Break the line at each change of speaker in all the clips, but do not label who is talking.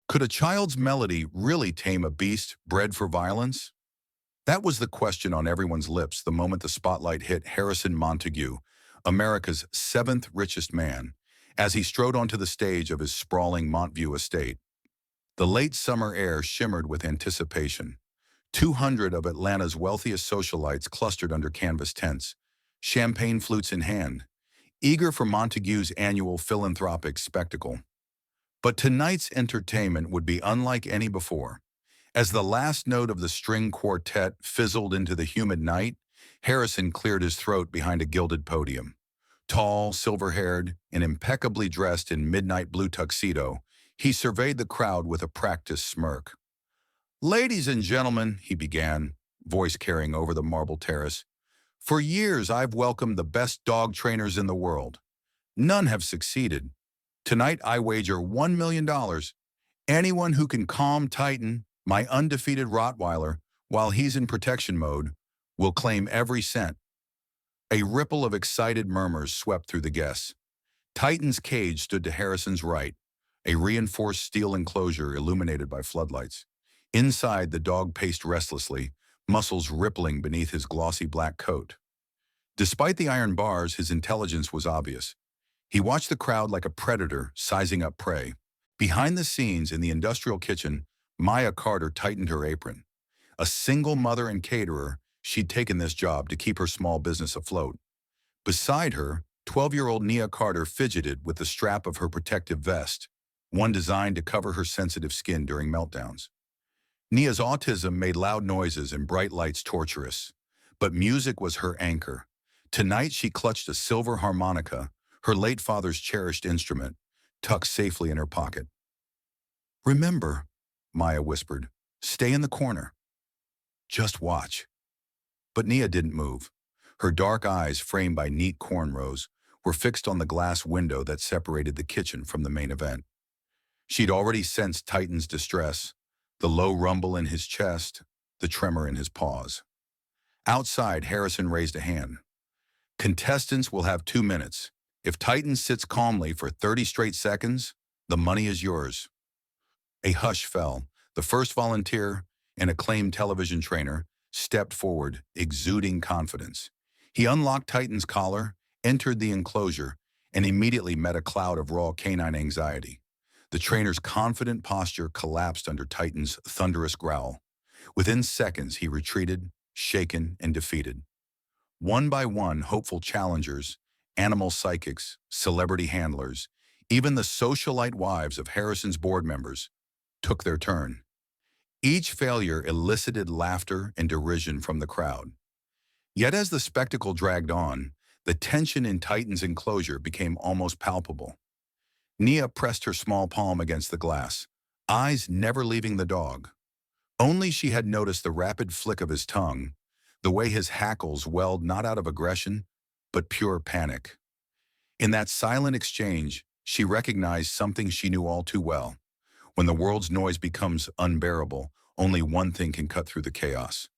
Could a child's melody really tame a beast bred for violence? That was the question on everyone's lips the moment the spotlight hit Harrison Montague, America's seventh richest man, as he strode onto the stage of his sprawling Montview estate. The late summer air shimmered with anticipation. 200 of Atlanta's wealthiest socialites clustered under canvas tents, champagne flutes in hand, eager for Montague's annual philanthropic spectacle. But tonight's entertainment would be unlike any before. As the last note of the string quartet fizzled into the humid night, Harrison cleared his throat behind a gilded podium. Tall, silver-haired, and impeccably dressed in midnight blue tuxedo, he surveyed the crowd with a practiced smirk. "Ladies and gentlemen," he began, voice carrying over the marble terrace, "for years I've welcomed the best dog trainers in the world. None have succeeded. Tonight I wager $1 million. Anyone who can calm Titan, my undefeated Rottweiler, while he's in protection mode, will claim every cent." A ripple of excited murmurs swept through the guests. Titan's cage stood to Harrison's right, a reinforced steel enclosure illuminated by floodlights. Inside, the dog paced restlessly, muscles rippling beneath his glossy black coat. Despite the iron bars, his intelligence was obvious. He watched the crowd like a predator sizing up prey. Behind the scenes in the industrial kitchen, Maya Carter tightened her apron. A single mother and caterer, she'd taken this job to keep her small business afloat. Beside her, 12-year-old Nia Carter fidgeted with the strap of her protective vest, one designed to cover her sensitive skin during meltdowns. Nia's autism made loud noises and bright lights torturous, but music was her anchor. Tonight she clutched a silver harmonica, her late father's cherished instrument, tucked safely in her pocket. "Remember," Maya whispered, "stay in the corner. Just watch." But Nia didn't move. Her dark eyes, framed by neat cornrows, were fixed on the glass window that separated the kitchen from the main event. She'd already sensed Titan's distress, the low rumble in his chest, the tremor in his paws. Outside, Harrison raised a hand. "Contestants will have 2 minutes. If Titan sits calmly for 30 straight seconds, the money is yours." A hush fell. The first volunteer, an acclaimed television trainer, stepped forward, exuding confidence. He unlocked Titan's collar, entered the enclosure, and immediately met a cloud of raw canine anxiety. The trainer's confident posture collapsed under Titan's thunderous growl. Within seconds, he retreated, shaken and defeated. One by one, hopeful challengers, animal psychics, celebrity handlers, even the socialite wives of Harrison's board members, took their turn. Each failure elicited laughter and derision from the crowd. Yet as the spectacle dragged on, the tension in Titan's enclosure became almost palpable. Nia pressed her small palm against the glass, eyes never leaving the dog. Only she had noticed the rapid flick of his tongue, the way his hackles welled not out of aggression, but pure panic. In that silent exchange, she recognized something she knew all too well. When the world's noise becomes unbearable, only one thing can cut through the chaos.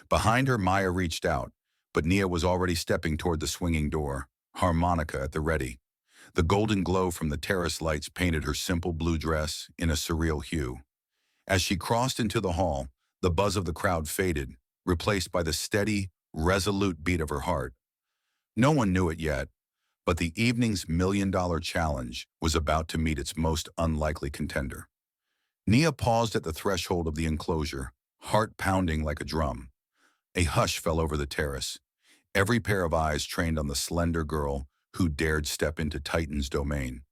Behind her, Maya reached out, but Nia was already stepping toward the swinging door, harmonica at the ready. The golden glow from the terrace lights painted her simple blue dress in a surreal hue. As she crossed into the hall, the buzz of the crowd faded, replaced by the steady, resolute beat of her heart. No one knew it yet, but the evening's $1 million challenge was about to meet its most unlikely contender. Nia paused at the threshold of the enclosure, heart pounding like a drum. A hush fell over the terrace, every pair of eyes trained on the slender girl who dared step into Titan's domain.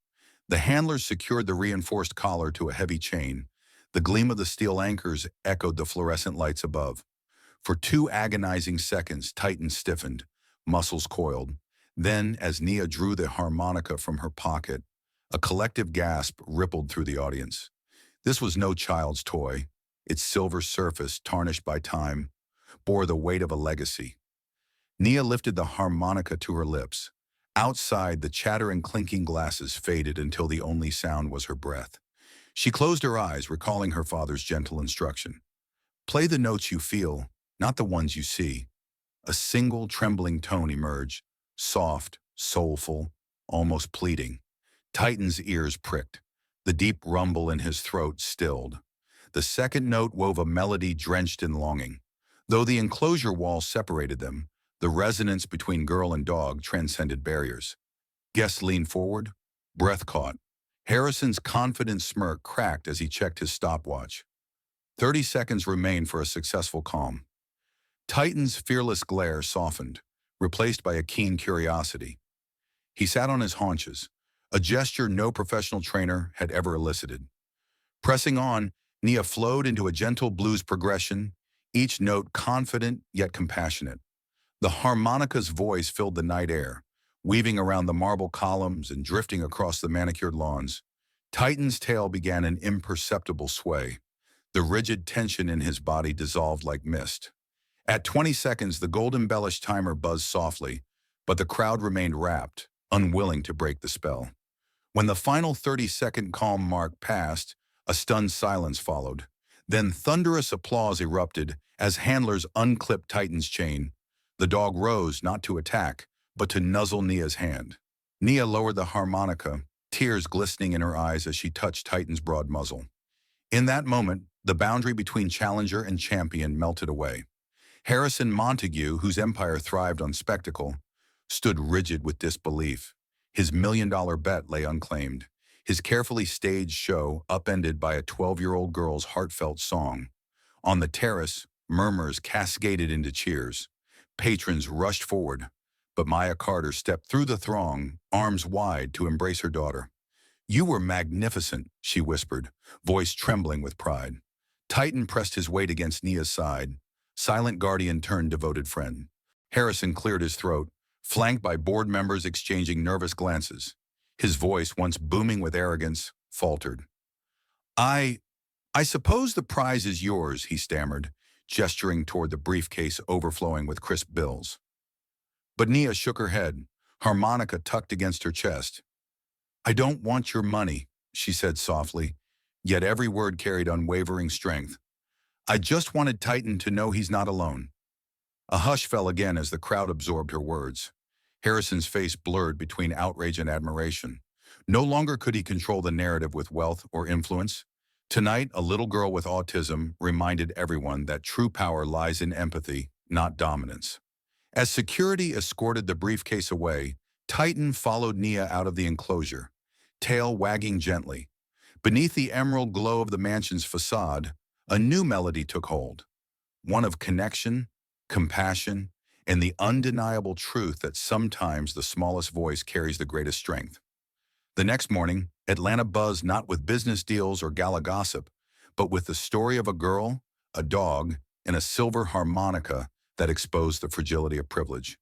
The handlers secured the reinforced collar to a heavy chain. The gleam of the steel anchors echoed the fluorescent lights above. For 2 agonizing seconds, Titan stiffened, muscles coiled. Then, as Nia drew the harmonica from her pocket, a collective gasp rippled through the audience. This was no child's toy. Its silver surface, tarnished by time, bore the weight of a legacy. Nia lifted the harmonica to her lips. Outside, the chatter and clinking glasses faded until the only sound was her breath. She closed her eyes, recalling her father's gentle instruction. "Play the notes you feel, not the ones you see." A single trembling tone emerged, soft, soulful, almost pleading. Titan's ears pricked. The deep rumble in his throat stilled. The second note wove a melody drenched in longing. Though the enclosure wall separated them, the resonance between girl and dog transcended barriers. Guests leaned forward, breath caught. Harrison's confident smirk cracked as he checked his stopwatch. 30 seconds remained for a successful calm. Titan's fearless glare softened, replaced by a keen curiosity. He sat on his haunches, a gesture no professional trainer had ever elicited. Pressing on, Nia flowed into a gentle blues progression, each note confident yet compassionate. The harmonica's voice filled the night air, weaving around the marble columns and drifting across the manicured lawns. Titan's tail began an imperceptible sway. The rigid tension in his body dissolved like mist. At 20 seconds, the gold-embellished timer buzzed softly, but the crowd remained rapt, unwilling to break the spell. When the final 30-second calm mark passed, a stunned silence followed. Then thunderous applause erupted as handlers unclipped Titan's chain. The dog rose not to attack, but to nuzzle Nia's hand. Nia lowered the harmonica, tears glistening in her eyes as she touched Titan's broad muzzle. In that moment, the boundary between challenger and champion melted away. Harrison Montague, whose empire thrived on spectacle, stood rigid with disbelief. His million-dollar bet lay unclaimed, his carefully staged show upended by a 12-year-old girl's heartfelt song. On the terrace, murmurs cascaded into cheers. Patrons rushed forward, but Maya Carter stepped through the throng, arms wide, to embrace her daughter. "You were magnificent," she whispered, voice trembling with pride. Titan pressed his weight against Nia's side. Silent guardian turned devoted friend. Harrison cleared his throat, flanked by board members exchanging nervous glances. His voice, once booming with arrogance, faltered. I suppose the prize is yours," he stammered, gesturing toward the briefcase overflowing with crisp bills. But Nia shook her head, harmonica tucked against her chest. "I don't want your money," she said softly, yet every word carried unwavering strength. "I just wanted Titan to know he's not alone." A hush fell again as the crowd absorbed her words. Harrison's face blurred between outrage and admiration. No longer could he control the narrative with wealth or influence. Tonight, a little girl with autism reminded everyone that true power lies in empathy, not dominance. As security escorted the briefcase away, Titan followed Nia out of the enclosure, tail wagging gently. Beneath the emerald glow of the mansion's facade, a new melody took hold, one of connection, compassion, and the undeniable truth that sometimes the smallest voice carries the greatest strength. The next morning, Atlanta buzzed not with business deals or gala gossip, but with the story of a girl, a dog, and a silver harmonica that exposed the fragility of privilege.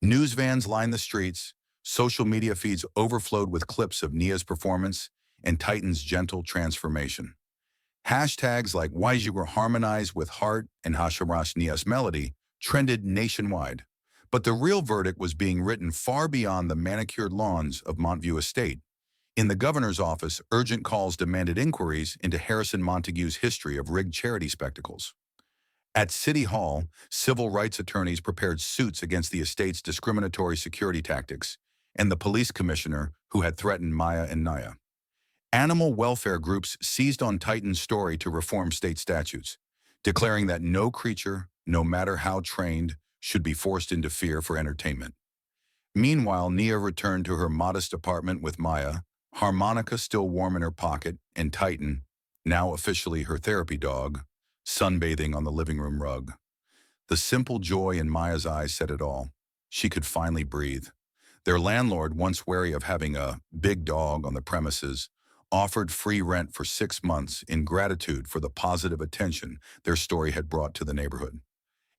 News vans lined the streets, social media feeds overflowed with clips of Nia's performance and Titan's gentle transformation. Hashtags like "Why'd you harmonize with heart" and "Hasharash Nia's melody" trended nationwide. But the real verdict was being written far beyond the manicured lawns of Montague Estate. In the governor's office, urgent calls demanded inquiries into Harrison Montague's history of rigged charity spectacles. At City Hall, civil rights attorneys prepared suits against the estate's discriminatory security tactics and the police commissioner who had threatened Maya and Nia. Animal welfare groups seized on Titan's story to reform state statutes, declaring that no creature, no matter how trained, should be forced into fear for entertainment. Meanwhile, Nia returned to her modest apartment with Maya, harmonica still warm in her pocket, and Titan, now officially her therapy dog, sunbathing on the living room rug. The simple joy in Maya's eyes said it all. She could finally breathe. Their landlord, once wary of having a big dog on the premises, offered free rent for 6 months in gratitude for the positive attention their story had brought to the neighborhood.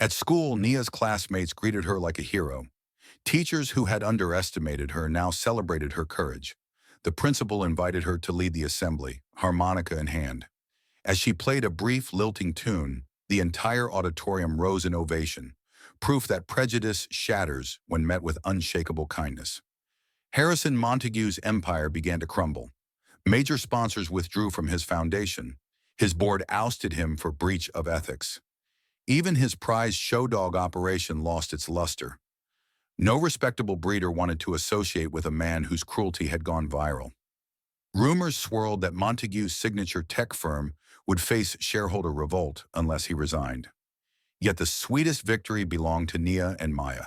At school, Nia's classmates greeted her like a hero. Teachers who had underestimated her now celebrated her courage. The principal invited her to lead the assembly, harmonica in hand. As she played a brief, lilting tune, the entire auditorium rose in ovation, proof that prejudice shatters when met with unshakable kindness. Harrison Montague's empire began to crumble. Major sponsors withdrew from his foundation. His board ousted him for breach of ethics. Even his prized show dog operation lost its luster. No respectable breeder wanted to associate with a man whose cruelty had gone viral. Rumors swirled that Montague's signature tech firm would face shareholder revolt unless he resigned. Yet the sweetest victory belonged to Nia and Maya.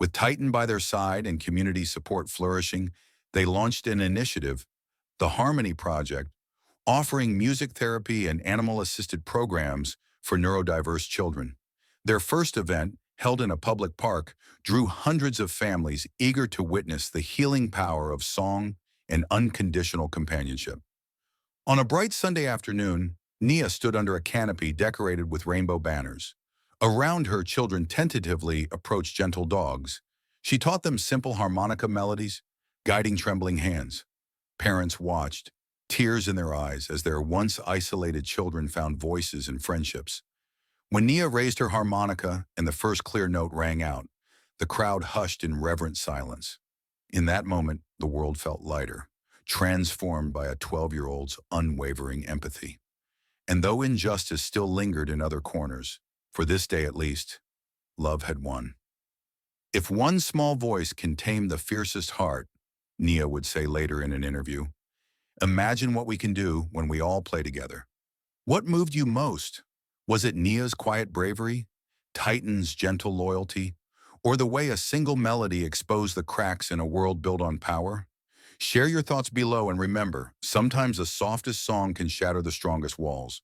With Titan by their side and community support flourishing, they launched an initiative, the Harmony Project, offering music therapy and animal-assisted programs for neurodiverse children. Their first event, held in a public park, drew hundreds of families eager to witness the healing power of song and unconditional companionship. On a bright Sunday afternoon, Nia stood under a canopy decorated with rainbow banners. Around her, children tentatively approached gentle dogs. She taught them simple harmonica melodies, guiding trembling hands. Parents watched, tears in their eyes as their once isolated children found voices and friendships. When Nia raised her harmonica and the first clear note rang out, the crowd hushed in reverent silence. In that moment, the world felt lighter, transformed by a 12-year-old's unwavering empathy. And though injustice still lingered in other corners, for this day at least, love had won. If one small voice can tame the fiercest heart, Nia would say later in an interview, imagine what we can do when we all play together. What moved you most? Was it Nia's quiet bravery, Titan's gentle loyalty, or the way a single melody exposed the cracks in a world built on power? Share your thoughts below and remember, sometimes the softest song can shatter the strongest walls.